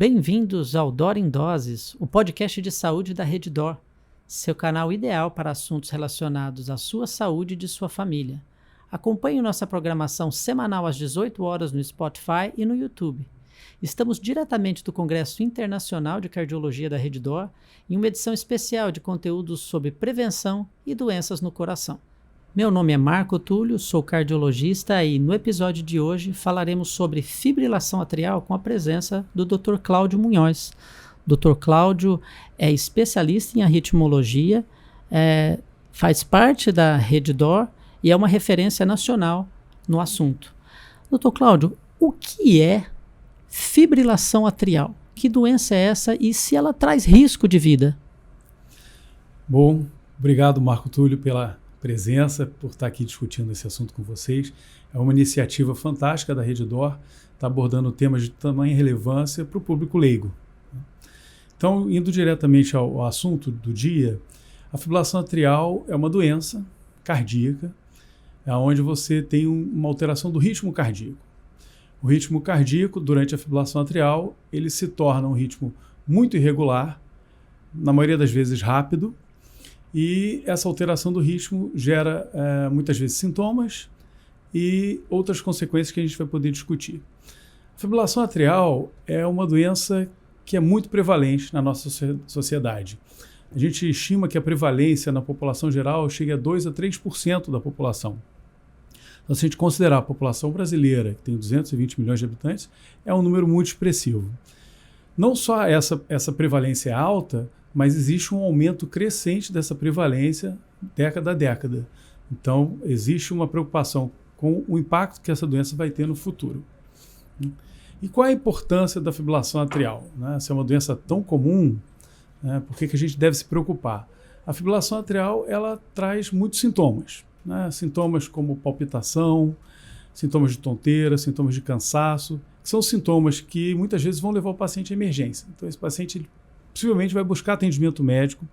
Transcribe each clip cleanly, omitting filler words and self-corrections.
Bem-vindos ao Dor em Doses, o podcast de saúde da Rede Dor, seu canal ideal para assuntos relacionados à sua saúde e de sua família. Acompanhe nossa programação semanal às 18 horas no Spotify e no YouTube. Estamos diretamente do Congresso Internacional de Cardiologia da Rede Dor em uma edição especial de conteúdos sobre prevenção e doenças no coração. Meu nome é Marco Túlio, sou cardiologista e no episódio de hoje falaremos sobre fibrilação atrial com a presença do Dr. Cláudio Munhoz. Dr. Cláudio é especialista em arritmologia, faz parte da Rede Dor e é uma referência nacional no assunto. Dr. Cláudio, o que é fibrilação atrial? Que doença é essa e se ela traz risco de vida? Bom, obrigado Marco Túlio pela presença, por estar aqui discutindo esse assunto com vocês. É uma iniciativa fantástica da Rede Dor, está abordando temas de tamanha relevância para o público leigo. Então, indo diretamente ao assunto do dia, a fibrilação atrial é uma doença cardíaca, onde você tem uma alteração do ritmo cardíaco. O ritmo cardíaco, durante a fibrilação atrial, ele se torna um ritmo muito irregular, na maioria das vezes rápido, e essa alteração do ritmo gera muitas vezes sintomas e outras consequências que a gente vai poder discutir. A fibrilação atrial é uma doença que é muito prevalente na nossa sociedade. A gente estima que a prevalência na população geral chega a 2 a 3% da população. Então, se a gente considerar a população brasileira, que tem 220 milhões de habitantes, é um número muito expressivo. Não só essa prevalência é alta, mas existe um aumento crescente dessa prevalência década a década. Então, existe uma preocupação com o impacto que essa doença vai ter no futuro. E qual é a importância da fibrilação atrial? Se é uma doença tão comum, por que a gente deve se preocupar? A fibrilação atrial ela traz muitos sintomas. Sintomas como palpitação, sintomas de tonteira, sintomas de cansaço, que são sintomas que muitas vezes vão levar o paciente à emergência. Então, esse paciente possivelmente vai buscar atendimento médico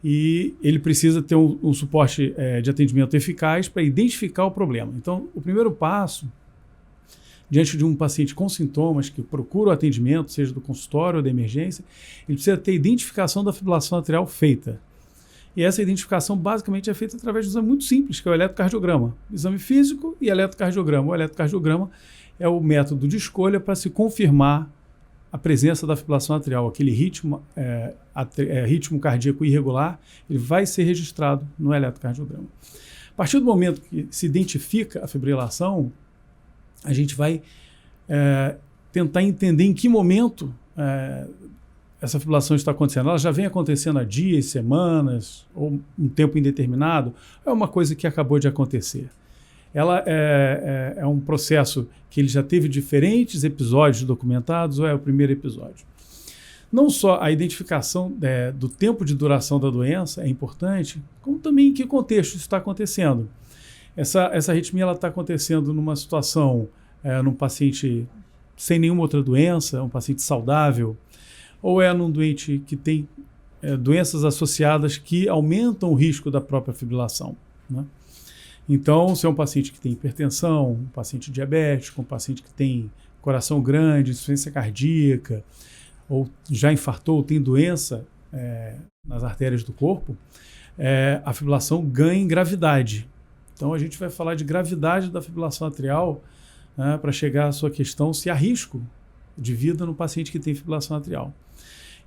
e ele precisa ter um suporte de atendimento eficaz para identificar o problema. Então, o primeiro passo, diante de um paciente com sintomas que procura o atendimento, seja do consultório ou da emergência, ele precisa ter identificação da fibrilação atrial feita. E essa identificação basicamente é feita através de um exame muito simples, que é o eletrocardiograma. Exame físico e eletrocardiograma. O eletrocardiograma é o método de escolha para se confirmar a presença da fibrilação atrial, aquele ritmo cardíaco irregular, ele vai ser registrado no eletrocardiograma. A partir do momento que se identifica a fibrilação, a gente vai tentar entender em que momento essa fibrilação está acontecendo. Ela já vem acontecendo há dias, semanas, ou um tempo indeterminado, é uma coisa que acabou de acontecer. Ela é um processo que ele já teve diferentes episódios documentados ou é o primeiro episódio. Não só a identificação do tempo de duração da doença é importante, como também em que contexto isso está acontecendo. Essa arritmia está acontecendo numa situação, num paciente sem nenhuma outra doença, um paciente saudável, ou é num doente que tem doenças associadas que aumentam o risco da própria fibrilação, né? Então, se é um paciente que tem hipertensão, um paciente diabético, um paciente que tem coração grande, insuficiência cardíaca, ou já infartou, ou tem doença nas artérias do corpo, a fibrilação ganha em gravidade. Então, a gente vai falar de gravidade da fibrilação atrial para chegar à sua questão se há risco de vida no paciente que tem fibrilação atrial.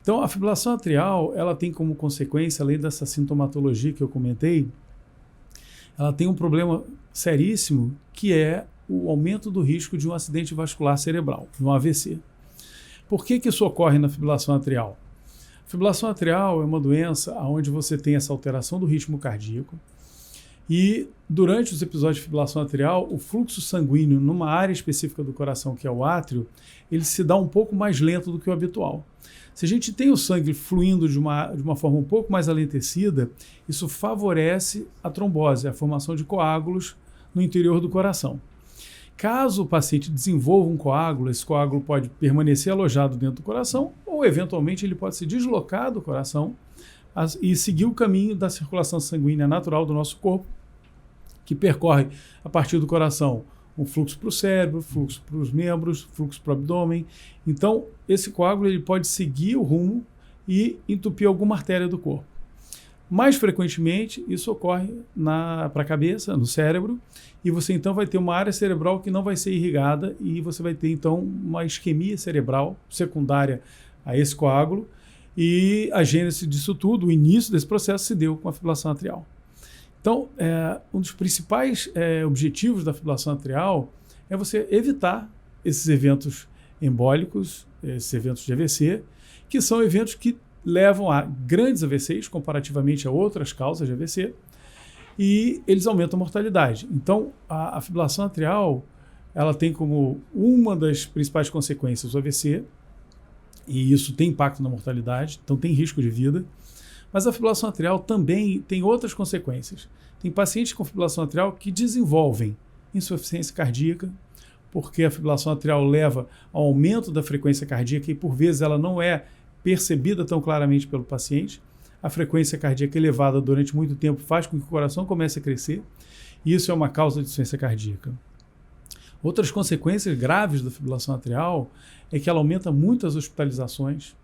Então, a fibrilação atrial, ela tem como consequência, além dessa sintomatologia que eu comentei, ela tem um problema seríssimo, que é o aumento do risco de um acidente vascular cerebral, de um AVC. Por que isso ocorre na fibrilação atrial? A fibrilação atrial é uma doença onde você tem essa alteração do ritmo cardíaco e, durante os episódios de fibrilação atrial, o fluxo sanguíneo numa área específica do coração, que é o átrio, ele se dá um pouco mais lento do que o habitual. Se a gente tem o sangue fluindo de uma forma um pouco mais alentecida, isso favorece a trombose, a formação de coágulos no interior do coração. Caso o paciente desenvolva um coágulo, esse coágulo pode permanecer alojado dentro do coração ou, eventualmente, ele pode se deslocar do coração e seguir o caminho da circulação sanguínea natural do nosso corpo, que percorre, a partir do coração, um fluxo para o cérebro, fluxo para os membros, fluxo para o abdômen. Então, esse coágulo ele pode seguir o rumo e entupir alguma artéria do corpo. Mais frequentemente, isso ocorre para a cabeça, no cérebro, e você então vai ter uma área cerebral que não vai ser irrigada e você vai ter então uma isquemia cerebral secundária a esse coágulo, e a gênese disso tudo, o início desse processo se deu com a fibrilação atrial. Então, um dos principais objetivos da fibrilação atrial é você evitar esses eventos embólicos, esses eventos de AVC, que são eventos que levam a grandes AVCs comparativamente a outras causas de AVC, e eles aumentam a mortalidade. Então, a fibrilação atrial ela tem como uma das principais consequências o AVC, e isso tem impacto na mortalidade, então tem risco de vida. Mas a fibrilação atrial também tem outras consequências. Tem pacientes com fibrilação atrial que desenvolvem insuficiência cardíaca, porque a fibrilação atrial leva ao aumento da frequência cardíaca e, por vezes, ela não é percebida tão claramente pelo paciente. A frequência cardíaca elevada durante muito tempo faz com que o coração comece a crescer, e isso é uma causa de insuficiência cardíaca. Outras consequências graves da fibrilação atrial é que ela aumenta muito as hospitalizações,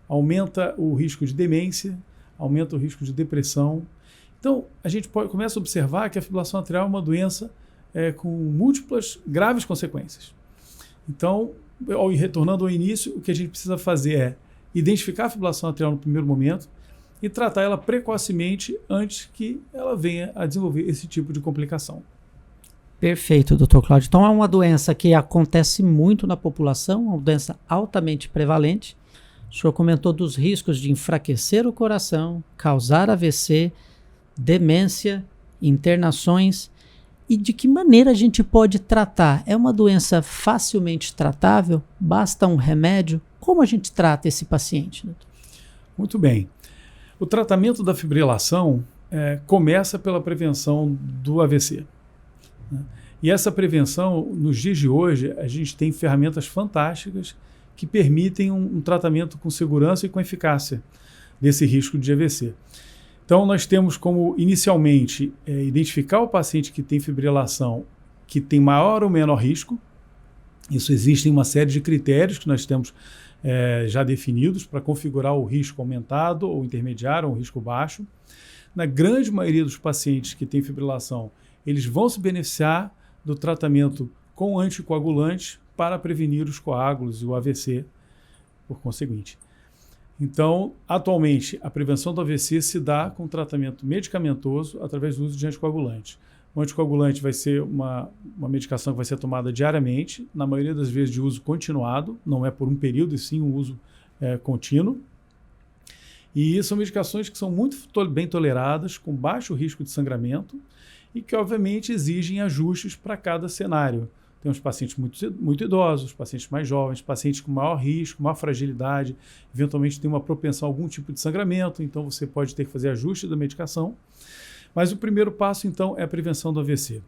aumenta o risco de demência, aumenta o risco de depressão. Então, a gente começa a observar que a fibrilação atrial é uma doença com múltiplas graves consequências. Então, retornando ao início, o que a gente precisa fazer é identificar a fibrilação atrial no primeiro momento e tratar ela precocemente antes que ela venha a desenvolver esse tipo de complicação. Perfeito, doutor Cláudio. Então é uma doença que acontece muito na população, uma doença altamente prevalente. O senhor comentou dos riscos de enfraquecer o coração, causar AVC, demência, internações. E de que maneira a gente pode tratar? É uma doença facilmente tratável? Basta um remédio? Como a gente trata esse paciente, doutor? Muito bem. O tratamento da fibrilação começa pela prevenção do AVC. E essa prevenção, nos dias de hoje, a gente tem ferramentas fantásticas que permitem um tratamento com segurança e com eficácia desse risco de AVC. Então, nós temos como, inicialmente, identificar o paciente que tem fibrilação, que tem maior ou menor risco. Isso existe em uma série de critérios que nós temos já definidos para configurar o risco aumentado ou intermediário ou risco baixo. Na grande maioria dos pacientes que têm fibrilação, eles vão se beneficiar do tratamento com anticoagulantes para prevenir os coágulos e o AVC, por conseguinte. Então, atualmente, a prevenção do AVC se dá com tratamento medicamentoso através do uso de anticoagulantes. O anticoagulante vai ser uma medicação que vai ser tomada diariamente, na maioria das vezes de uso continuado, não é por um período, e sim um uso contínuo. E são medicações que são muito bem toleradas, com baixo risco de sangramento, e que, obviamente, exigem ajustes para cada cenário. Tem os pacientes muito idosos, pacientes mais jovens, pacientes com maior risco, maior fragilidade, eventualmente tem uma propensão a algum tipo de sangramento, então você pode ter que fazer ajuste da medicação. Mas o primeiro passo, então, é a prevenção do AVC.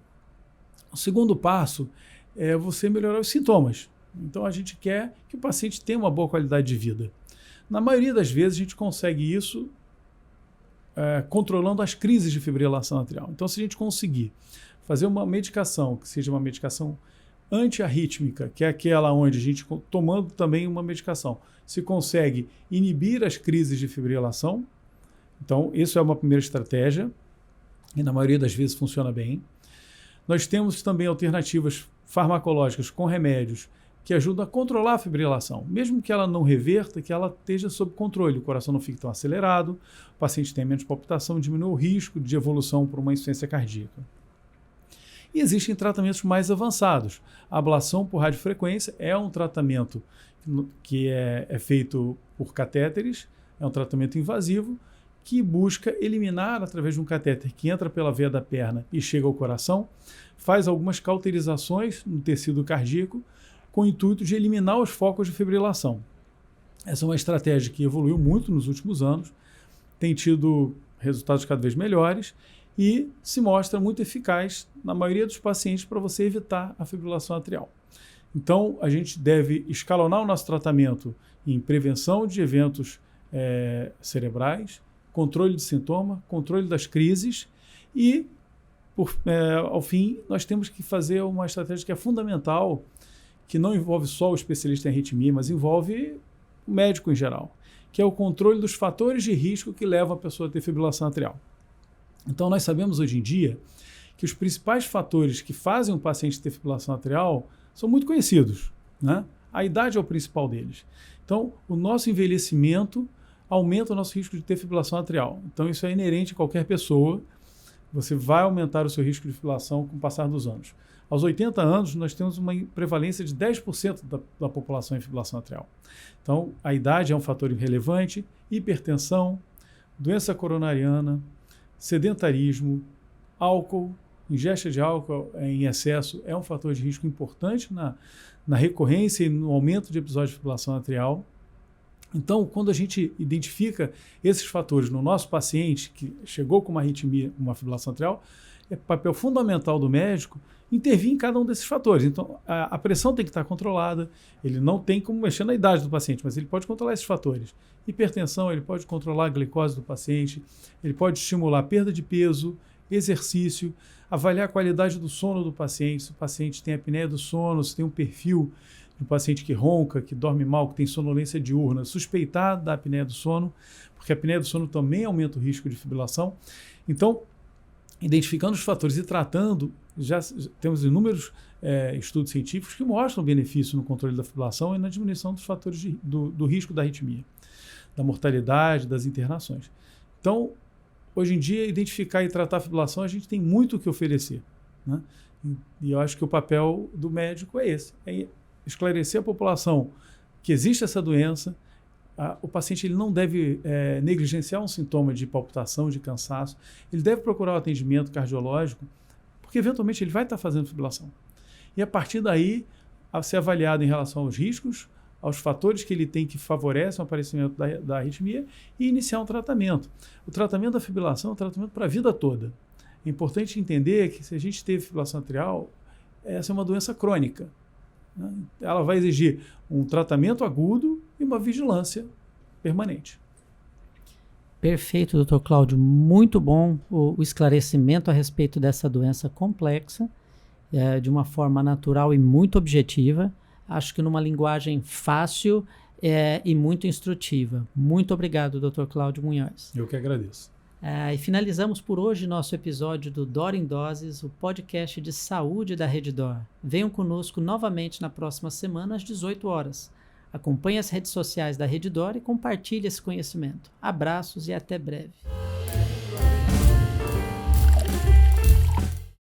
O segundo passo é você melhorar os sintomas. Então, a gente quer que o paciente tenha uma boa qualidade de vida. Na maioria das vezes, a gente consegue isso controlando as crises de fibrilação atrial. Então, se a gente conseguir fazer uma medicação que seja uma medicação antiarrítmica, que é aquela onde a gente, tomando também uma medicação, se consegue inibir as crises de fibrilação. Então, isso é uma primeira estratégia e na maioria das vezes funciona bem. Nós temos também alternativas farmacológicas com remédios que ajudam a controlar a fibrilação, mesmo que ela não reverta, que ela esteja sob controle, o coração não fique tão acelerado, o paciente tenha menos palpitação, diminui o risco de evolução para uma insuficiência cardíaca. E existem tratamentos mais avançados. A ablação por radiofrequência é um tratamento que é feito por catéteres, é um tratamento invasivo, que busca eliminar, através de um catéter que entra pela veia da perna e chega ao coração, faz algumas cauterizações no tecido cardíaco, com o intuito de eliminar os focos de fibrilação. Essa é uma estratégia que evoluiu muito nos últimos anos, tem tido resultados cada vez melhores e se mostra muito eficaz na maioria dos pacientes para você evitar a fibrilação atrial. Então, a gente deve escalonar o nosso tratamento em prevenção de eventos cerebrais, controle de sintoma, controle das crises e ao fim, nós temos que fazer uma estratégia que é fundamental, que não envolve só o especialista em arritmia, mas envolve o médico em geral, que é o controle dos fatores de risco que levam a pessoa a ter fibrilação atrial. Então, nós sabemos hoje em dia que os principais fatores que fazem um paciente ter fibrilação atrial são muito conhecidos, né? A idade é o principal deles. Então, o nosso envelhecimento aumenta o nosso risco de ter fibrilação atrial. Então, isso é inerente a qualquer pessoa. Você vai aumentar o seu risco de fibrilação com o passar dos anos. Aos 80 anos, nós temos uma prevalência de 10% da população em fibrilação atrial. Então, a idade é um fator relevante, hipertensão, doença coronariana, sedentarismo, álcool, ingesta de álcool em excesso é um fator de risco importante na recorrência e no aumento de episódios de fibrilação atrial. Então, quando a gente identifica esses fatores no nosso paciente que chegou com uma arritmia, uma fibrilação atrial, é papel fundamental do médico intervir em cada um desses fatores. Então, a pressão tem que estar controlada, ele não tem como mexer na idade do paciente, mas ele pode controlar esses fatores. Hipertensão, ele pode controlar a glicose do paciente, ele pode estimular a perda de peso, exercício, avaliar a qualidade do sono do paciente, se o paciente tem apneia do sono, se tem um perfil de um paciente que ronca, que dorme mal, que tem sonolência diurna, suspeitar da apneia do sono, porque a apneia do sono também aumenta o risco de fibrilação. Então, identificando os fatores e tratando, já temos inúmeros estudos científicos que mostram o benefício no controle da fibrilação e na diminuição dos fatores do risco da arritmia, da mortalidade, das internações. Então, hoje em dia, identificar e tratar a fibrilação, a gente tem muito o que oferecer, né? E eu acho que o papel do médico é esse, é esclarecer a população que existe essa doença. O paciente ele não deve negligenciar um sintoma de palpitação, de cansaço. Ele deve procurar o atendimento cardiológico, porque eventualmente ele vai estar fazendo fibrilação. E a partir daí, a ser avaliado em relação aos riscos, aos fatores que ele tem que favorecem o aparecimento da arritmia e iniciar um tratamento. O tratamento da fibrilação é um tratamento para a vida toda. É importante entender que se a gente teve fibrilação atrial, essa é uma doença crônica, né? Ela vai exigir um tratamento agudo e uma vigilância permanente. Perfeito, Dr. Cláudio. Muito bom o esclarecimento a respeito dessa doença complexa, de uma forma natural e muito objetiva. Acho que numa linguagem fácil e muito instrutiva. Muito obrigado, Dr. Cláudio Munhoz. Eu que agradeço. E finalizamos por hoje nosso episódio do Dor em Doses, o podcast de saúde da Reddor. Venham conosco novamente na próxima semana às 18 horas. Acompanhe as redes sociais da Reddor e compartilhe esse conhecimento. Abraços e até breve.